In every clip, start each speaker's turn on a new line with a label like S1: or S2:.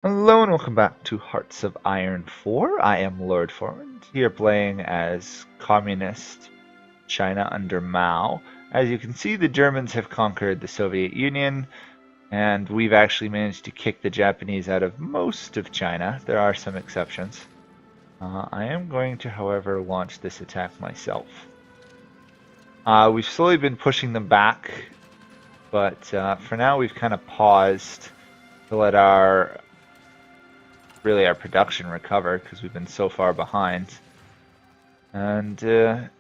S1: Hello and welcome back to Hearts of Iron 4. I am Lord Forwind, here playing as Communist China under Mao. As you can see, the Germans have conquered the Soviet Union, and we've actually managed to kick the Japanese out of most of China. There are some exceptions. I am going to, however, launch this attack myself. We've slowly been pushing them back, but for now we've kind of paused to let our production recover because we've been so far behind. And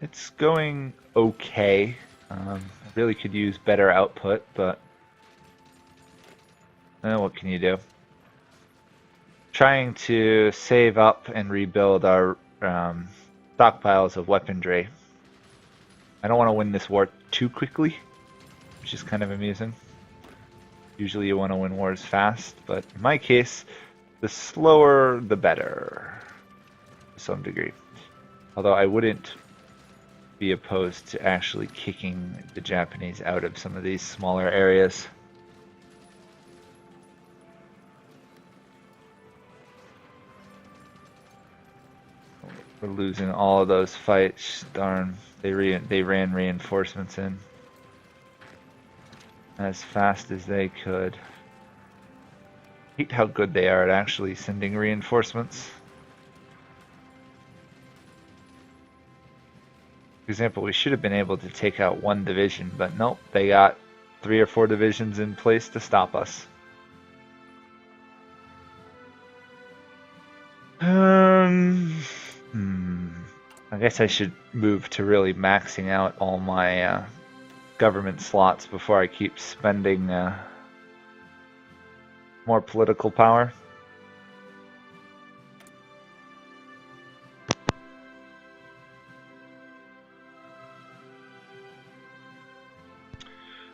S1: it's going okay. I really could use better output, but what can you do? Trying to save up and rebuild our stockpiles of weaponry. I don't want to win this war too quickly, which is kind of amusing. Usually you want to win wars fast, but in my case, the slower, the better, to some degree. Although I wouldn't be opposed to actually kicking the Japanese out of some of these smaller areas. We're losing all of those fights. Darn, they ran reinforcements in as fast as they could. Hate how good they are at actually sending reinforcements. For example, we should have been able to take out one division, but nope, they got 3 or 4 divisions in place to stop us. I guess I should move to really maxing out all my government slots before I keep spending more political power.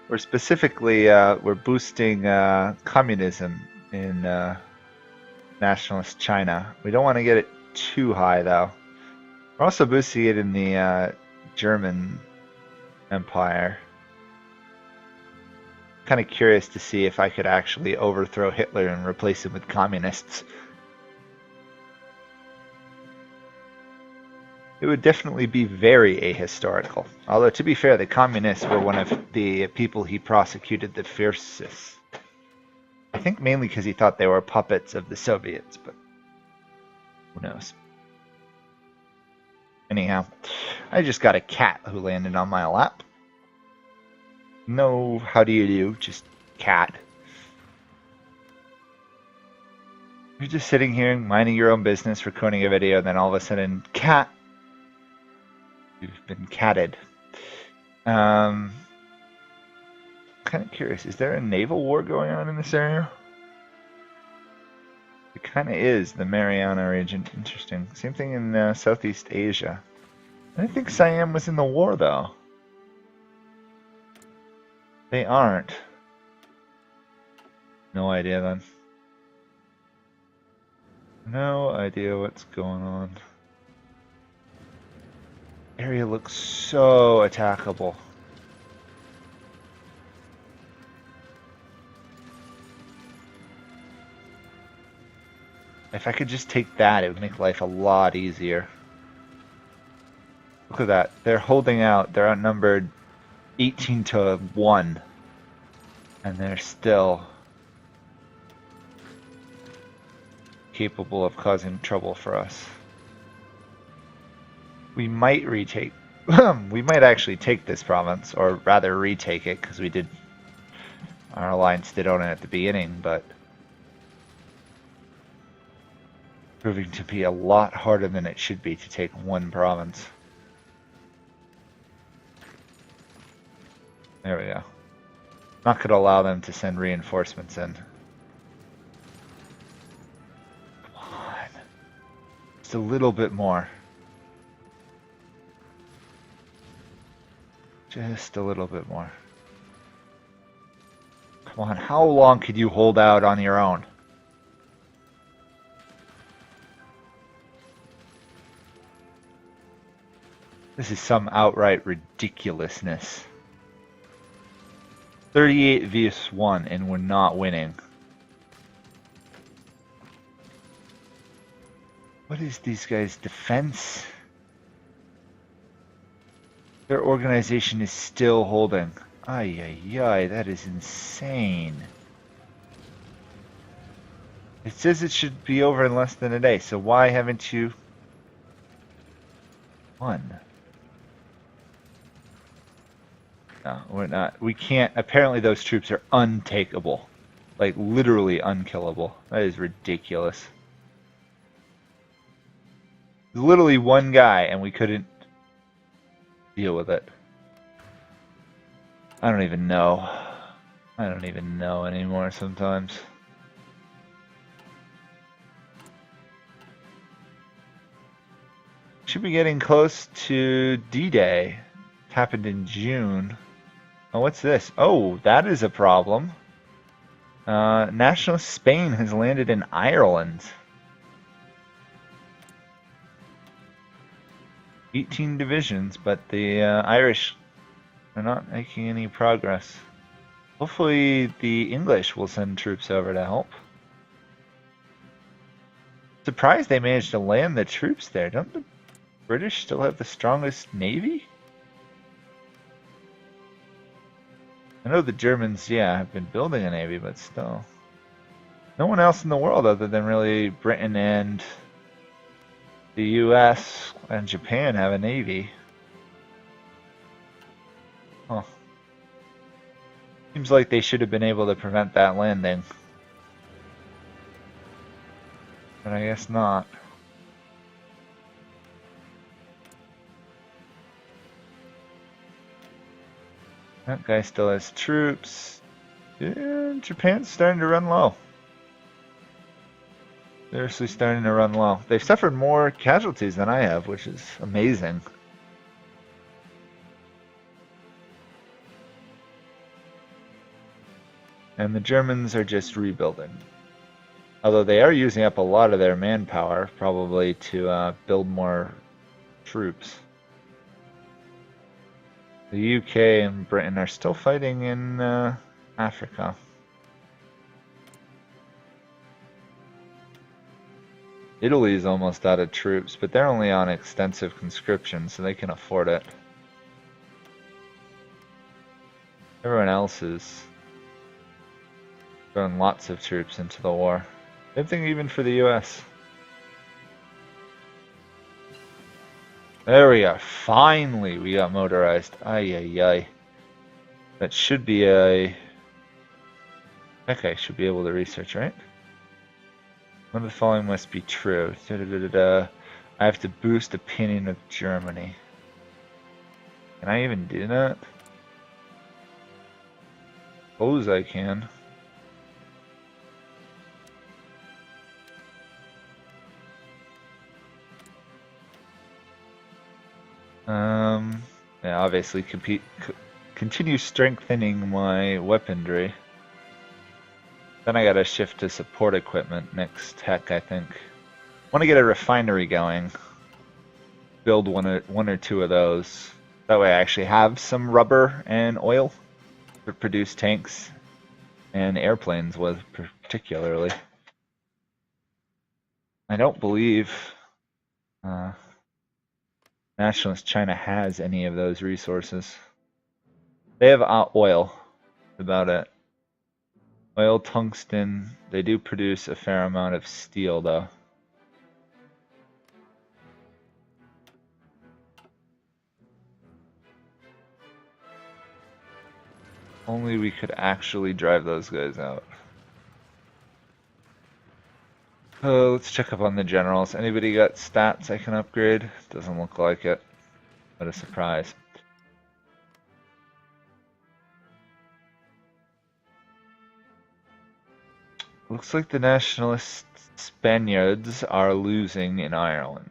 S1: We're specifically we're boosting communism in nationalist China. We don't want to get it too high though. We're also boosting it in the German Empire. Kind of curious to see if I could actually overthrow Hitler and replace him with communists. It would definitely be very ahistorical. Although, to be fair, the communists were one of the people he prosecuted the fiercest. I think mainly because he thought they were puppets of the Soviets, but who knows. Anyhow, I just got a cat who landed on my lap. No, how do you do? Just cat. You're just sitting here minding your own business, recording a video, and then all of a sudden, cat. You've been catted. Kind of curious, is there a naval war going on in this area? It kind of is, the Mariana region. Interesting. Same thing in Southeast Asia. I didn't think Siam was in the war, though. They aren't. No idea, then. No idea what's going on. Area looks so attackable. If I could just take that, it would make life a lot easier. Look at that. They're holding out. They're outnumbered 18 to 1. And they're still capable of causing trouble for us. We might retake. We might actually take this province, or rather retake it, because we did. Our alliance did own it at the beginning, but proving to be a lot harder than it should be to take one province. There we go. Not going to allow them to send reinforcements in. Come on. Just a little bit more. Just a little bit more. Come on, how long could you hold out on your own? This is some outright ridiculousness. 38 vs 1 and we're not winning. What is these guys' defense? Their organization is still holding. Ay, ay, ay, that is insane. It says it should be over in less than a day, so why haven't you won? No, we're not. We can't. Apparently those troops are untakeable. Like, literally unkillable. That is ridiculous. Literally one guy, and we couldn't deal with it. I don't even know. I don't even know anymore sometimes. Should be getting close to D-Day. It happened in June. Oh, what's this? Oh, that is a problem. Nationalist Spain has landed in Ireland. 18 divisions, but the Irish are not making any progress. Hopefully the English will send troops over to help. Surprised they managed to land the troops there. Don't the British still have the strongest navy? I know the Germans, yeah, have been building a navy, but still. No one else in the world other than really Britain and the US and Japan have a navy. Huh. Seems like they should have been able to prevent that landing. But I guess not. That guy still has troops. Yeah, Japan's starting to run low. Seriously starting to run low. They've suffered more casualties than I have, which is amazing. And the Germans are just rebuilding. Although they are using up a lot of their manpower, probably to build more troops. The UK and Britain are still fighting in Africa. Italy is almost out of troops, but they're only on extensive conscription, so they can afford it. Everyone else is throwing lots of troops into the war. Same thing even for the US. There we are. Finally, we got motorized. Ay, ay, ay. That should be a... Okay, should be able to research, right? One of the following must be true. I have to boost opinion of Germany. Can I even do that? Suppose I can. Yeah, obviously continue strengthening my weaponry. Then I gotta shift to support equipment next tech, I think. Want to get a refinery going. Build one or two of those. That way I actually have some rubber and oil to produce tanks and airplanes with, particularly. I don't believe Nationalist China has any of those resources. They have oil. That's about it. Oil, tungsten. They do produce a fair amount of steel, though. Only we could actually drive those guys out. Let's check up on the generals. Anybody got stats I can upgrade? Doesn't look like it. What a surprise. Looks like the nationalist Spaniards are losing in Ireland.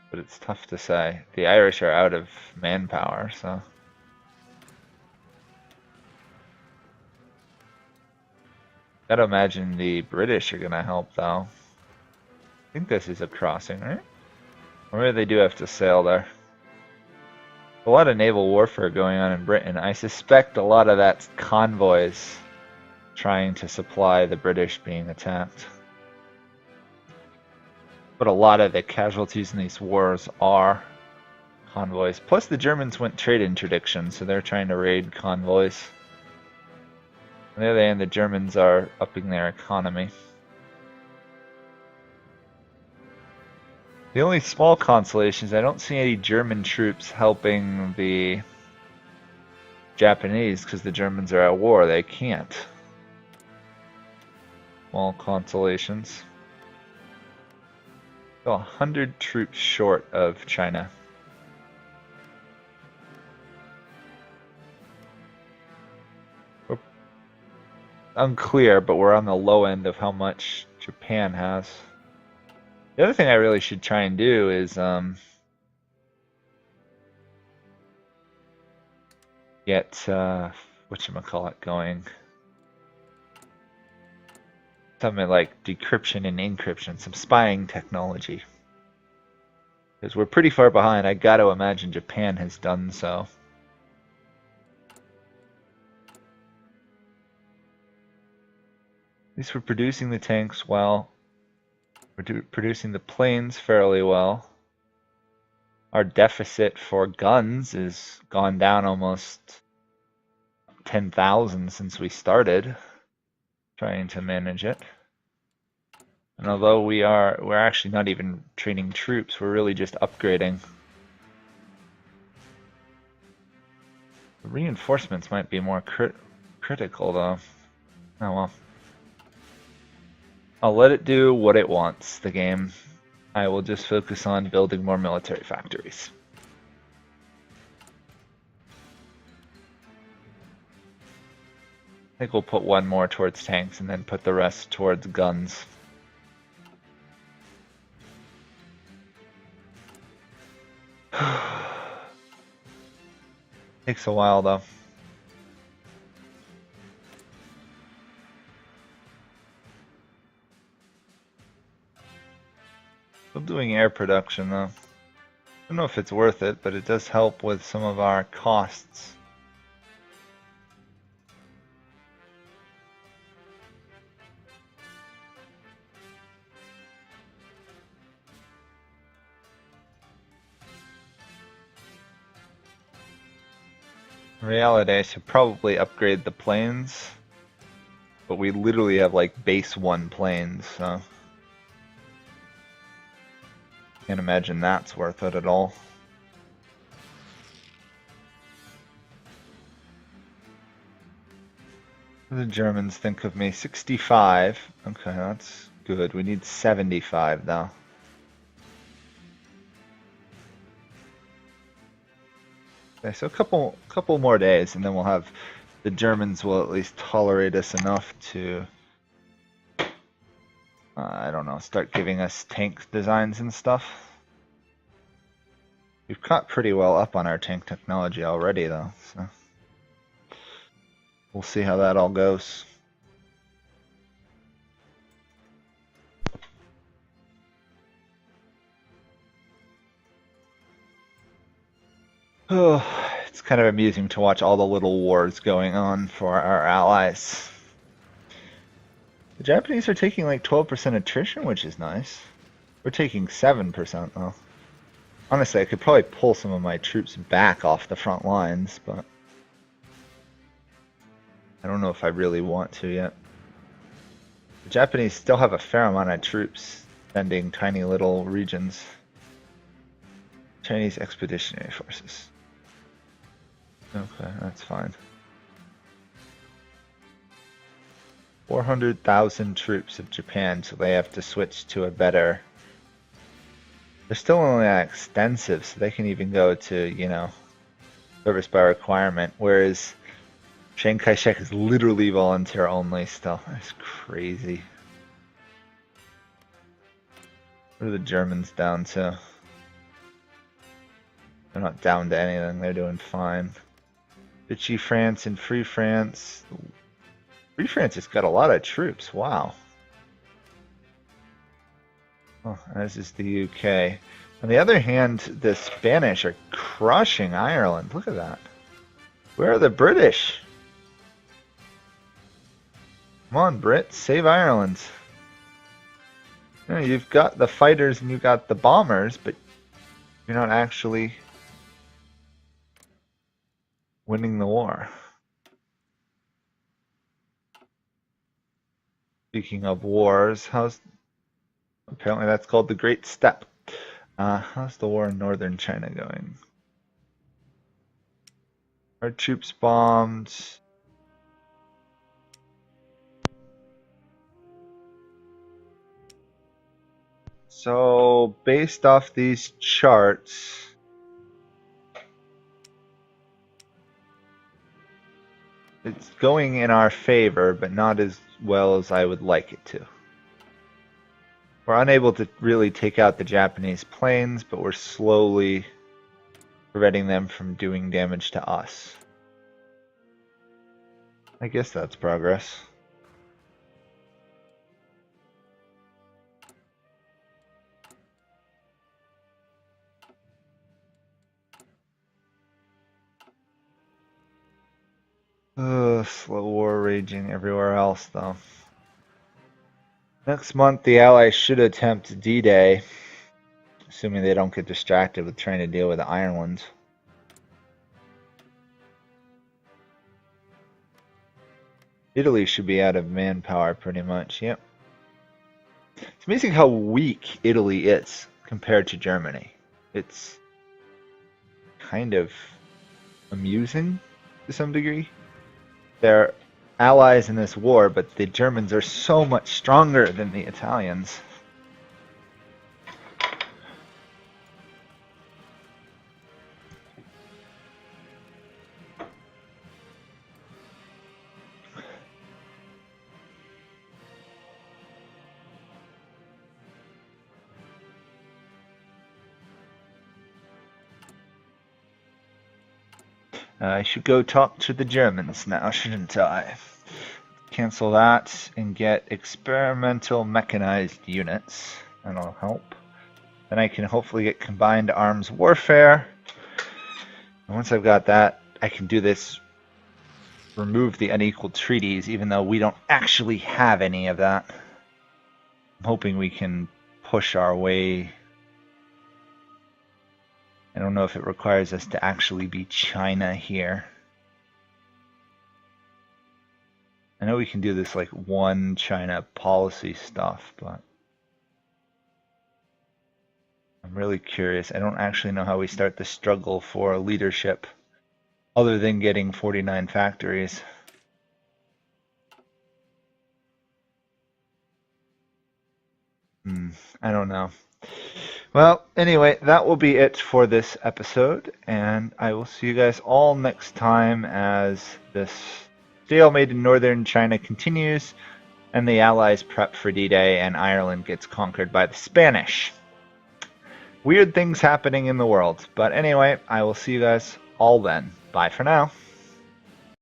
S1: But it's tough to say. The Irish are out of manpower, so... Gotta imagine the British are gonna help, though. I think this is a crossing, right? Or maybe they do have to sail there. A lot of naval warfare going on in Britain. I suspect a lot of that's convoys trying to supply the British being attacked. But a lot of the casualties in these wars are convoys. Plus the Germans went trade interdiction, so they're trying to raid convoys. On the other hand, the Germans are upping their economy. The only small consolation is I don't see any German troops helping the Japanese because the Germans are at war. They can't. Small consolations. So 100 troops short of China. We're unclear, but we're on the low end of how much Japan has. The other thing I really should try and do is get whatchamacallit going. Something like decryption and encryption, some spying technology. Because we're pretty far behind. I gotta imagine Japan has done so. At least we're producing the tanks well. We're producing the planes fairly well. Our deficit for guns has gone down almost 10,000 since we started trying to manage it. And although we're actually not even training troops, we're really just upgrading. The reinforcements might be more critical though. Oh well. I'll let it do what it wants, the game. I will just focus on building more military factories. I think we'll put one more towards tanks and then put the rest towards guns. Takes a while though. Still doing air production though. I don't know if it's worth it, but it does help with some of our costs. In reality, I should probably upgrade the planes, but we literally have like base 1 planes, so can't imagine that's worth it at all. What do the Germans think of me? 65. Okay, that's good. We need 75 though. Okay, so a couple more days, and then we'll have the Germans will at least tolerate us enough to, I don't know, start giving us tank designs and stuff. We've caught pretty well up on our tank technology already, though, so we'll see how that all goes. Oh, it's kind of amusing to watch all the little wars going on for our allies. The Japanese are taking like 12% attrition, which is nice. We're taking 7% though. Honestly, I could probably pull some of my troops back off the front lines, but I don't know if I really want to yet. The Japanese still have a fair amount of troops defending tiny little regions. Chinese Expeditionary Forces. Okay, that's fine. 400,000 troops of Japan, so they have to switch to a better... They're still only that extensive, so they can even go to, you know, service by requirement, whereas Chiang Kai-shek is literally volunteer only still. That's crazy. What are the Germans down to? They're not down to anything, they're doing fine. Vichy France and Free France. Free France has got a lot of troops, wow. Oh, as is the UK. On the other hand, the Spanish are crushing Ireland. Look at that. Where are the British? Come on, Brits, save Ireland. You know, you've got the fighters and you've got the bombers, but you're not actually winning the war. Speaking of wars, apparently that's called the Great Steppe. How's the war in northern China going? Our troops bombed. So, based off these charts, it's going in our favor, but not as well as I would like it to. We're unable to really take out the Japanese planes, but we're slowly preventing them from doing damage to us. I guess that's progress. Slow war raging everywhere else, though. Next month, the Allies should attempt D-Day, assuming they don't get distracted with trying to deal with the Iron Ones. Italy should be out of manpower pretty much, yep. It's amazing how weak Italy is compared to Germany. It's kind of amusing to some degree. They're allies in this war, but the Germans are so much stronger than the Italians. I should go talk to the Germans now, shouldn't I? Cancel that and get experimental mechanized units. That'll help. Then I can hopefully get combined arms warfare. And once I've got that, I can do this, remove the unequal treaties, even though we don't actually have any of that. I'm hoping we can push our way. I don't know if it requires us to actually be China here. I know we can do this like one China policy stuff, but I'm really curious. I don't actually know how we start the struggle for leadership other than getting 49 factories. I don't know. Well, anyway, that will be it for this episode, and I will see you guys all next time as this stalemate in northern China continues, and the Allies prep for D-Day, and Ireland gets conquered by the Spanish. Weird things happening in the world, but anyway, I will see you guys all then. Bye for now.